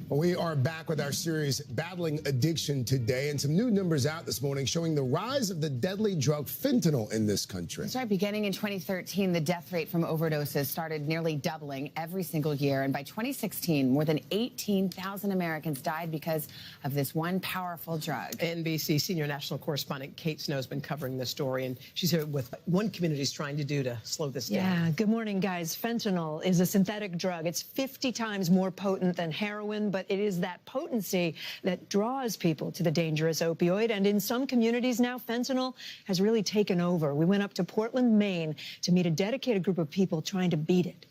Well, we are back with our series Battling Addiction today, and some new numbers out this morning showing the rise of the deadly drug fentanyl in this country. That's right. Beginning in 2013, the death rate from overdoses started nearly doubling every single year. And by 2016, more than 18,000 Americans died because of this one powerful drug. NBC senior national correspondent Kate Snow's been covering this story, and she's here with what one community's trying to do to slow this down. Yeah, good morning, guys. Fentanyl is a synthetic drug. It's 50 times more potent than heroin, but it is that potency that draws people to the dangerous opioid. And in some communities now, fentanyl has really taken over. We went up to Portland, Maine, to meet a dedicated group of people trying to beat it.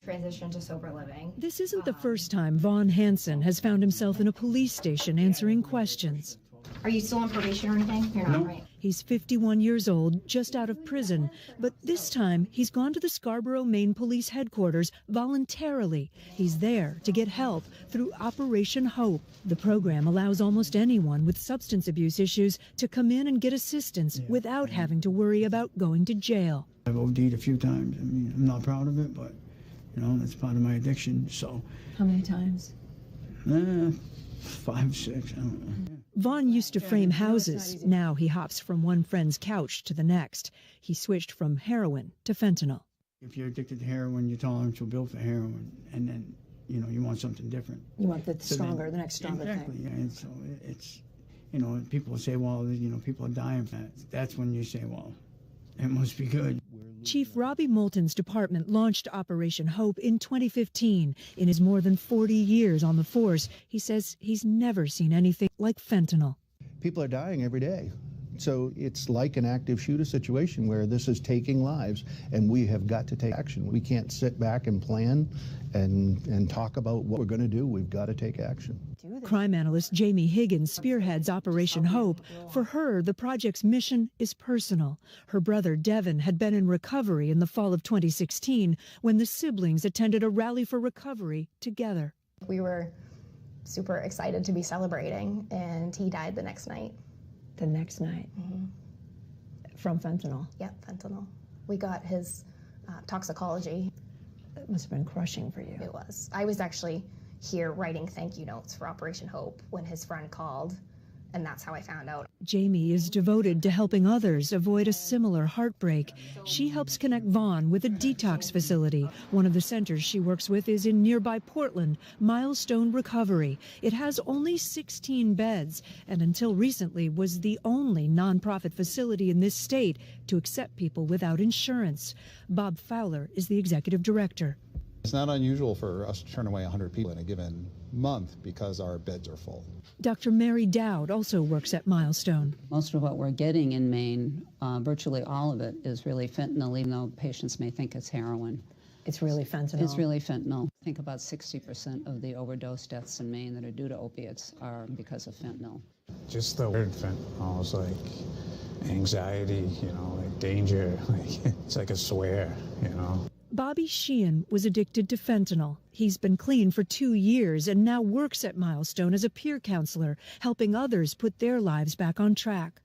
Transition to sober living. This isn't the first time Vaughn Hansen has found himself in a police station answering questions. Are you still on probation or anything? You're not, right? He's 51 years old, just out of prison. But this time, he's gone to the Scarborough, Maine police headquarters voluntarily. He's there to get help through Operation Hope. The program allows almost anyone with substance abuse issues to come in and get assistance without having to worry about going to jail. I've OD'd a few times. I mean, I'm not proud of it, but, you know, that's part of my addiction, so. How many times? 5, 6, I don't know. Vaughn used to frame houses. Now he hops from one friend's couch to the next. He switched from heroin to fentanyl. If you're addicted to heroin, you're tolerant to a bill for heroin, and then, you know, you want something different. You want the stronger, the next stronger exactly, thing. Yeah, and so it's, you know, people say, well, you know, people are dying from that. That's when you say, well, it must be good. Chief Robbie Moulton's department launched Operation Hope in 2015. In his more than 40 years on the force, he says he's never seen anything like fentanyl. People are dying every day. So it's like an active shooter situation where this is taking lives, and we have got to take action. We can't sit back and plan and talk about what we're going to do. We've got to take action. Crime analyst Jamie Higgins spearheads Operation Hope. For her, the project's mission is personal. Her brother Devin had been in recovery in the fall of 2016 when the siblings attended a rally for recovery together. We were super excited to be celebrating, and he died the next night. The next night? From fentanyl? Yep, fentanyl. We got his toxicology. It must have been crushing for you. It was. I was actually here writing thank you notes for Operation Hope when his friend called, and that's how I found out. Jamie is devoted to helping others avoid a similar heartbreak. She helps connect Vaughn with a detox facility. One of the centers she works with is in nearby Portland, Milestone Recovery. It has only 16 beds, and until recently was the only nonprofit facility in this state to accept people without insurance. Bob Fowler is the executive director. It's not unusual for us to turn away 100 people in a given month because our beds are full. Dr. Mary Dowd also works at Milestone. Most of what we're getting in Maine, virtually all of it, is really fentanyl, even though patients may think it's heroin. It's really fentanyl? It's really fentanyl. I think about 60% of the overdose deaths in Maine that are due to opiates are because of fentanyl. Just the word fentanyl is like anxiety, you know, like danger. Like, it's like a swear, you know. Bobby Sheehan was addicted to fentanyl. He's been clean for 2 years and now works at Milestone as a peer counselor, helping others put their lives back on track.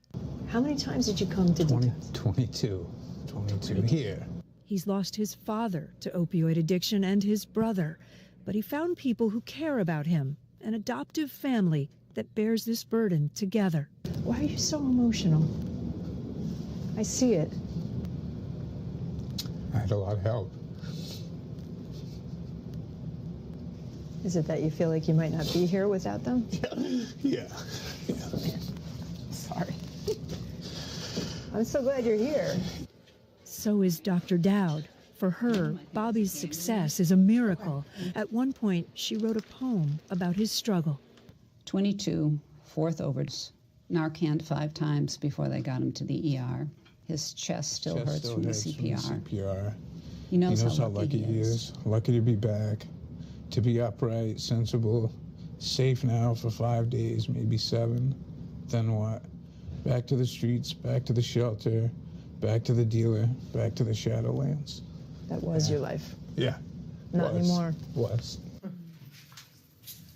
How many times did you come to detox? 22 here. He's lost his father to opioid addiction and his brother, but he found people who care about him, an adoptive family that bears this burden together. Why are you so emotional? I see it. I had a lot of help. Is it that you feel like you might not be here without them? Yeah. Sorry. I'm so glad you're here. So is Dr. Dowd. For her, Bobby's success is a miracle. At one point, she wrote a poem about his struggle. 22, fourth overdose, Narcaned 5 times before they got him to the ER. His chest still hurts from the CPR. He knows how lucky he is. Lucky to be back, to be upright, sensible, safe now for 5 days, maybe 7. Then what? Back to the streets, back to the shelter, back to the dealer, back to the Shadowlands. That was your life. Yeah. Not anymore. Was.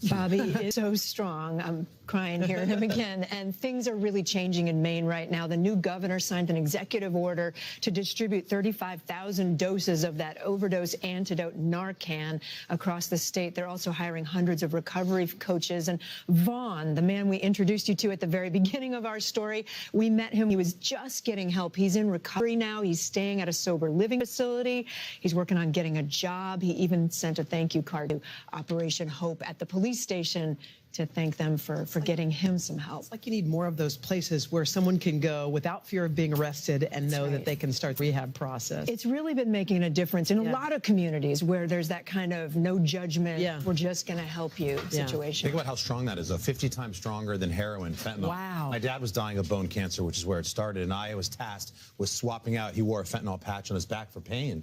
Bobby is so strong. I'm crying hearing him again. And things are really changing in Maine right now. The new governor signed an executive order to distribute 35,000 doses of that overdose antidote Narcan across the state. They're also hiring hundreds of recovery coaches. And Vaughn, the man we introduced you to at the very beginning of our story, we met him. He was just getting help. He's in recovery now. He's staying at a sober living facility. He's working on getting a job. He even sent a thank you card to Operation Hope at the police station to thank them for getting him some help. It's like you need more of those places where someone can go without fear of being arrested and know that they can start the rehab process. It's really been making a difference in a lot of communities where there's that kind of no judgment, we're just going to help you situation. Think about how strong that is, 50 times stronger than heroin, fentanyl. Wow. My dad was dying of bone cancer, which is where it started, and I was tasked with swapping out. He wore a fentanyl patch on his back for pain.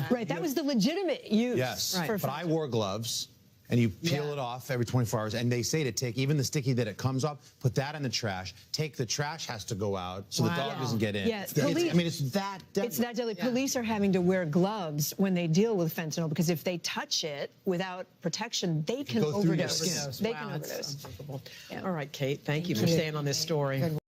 Right, that was the legitimate use. Yes, for but I wore gloves. And you peel it off every 24 hours. And they say to take even the sticky that it comes off, put that in the trash. The trash has to go out so the dog doesn't get in. Yeah, I mean, it's that deadly. It's that deadly. Police are having to wear gloves when they deal with fentanyl because if they touch it without protection, they can overdose. They can overdose. All right, Kate, thank you for staying on this story.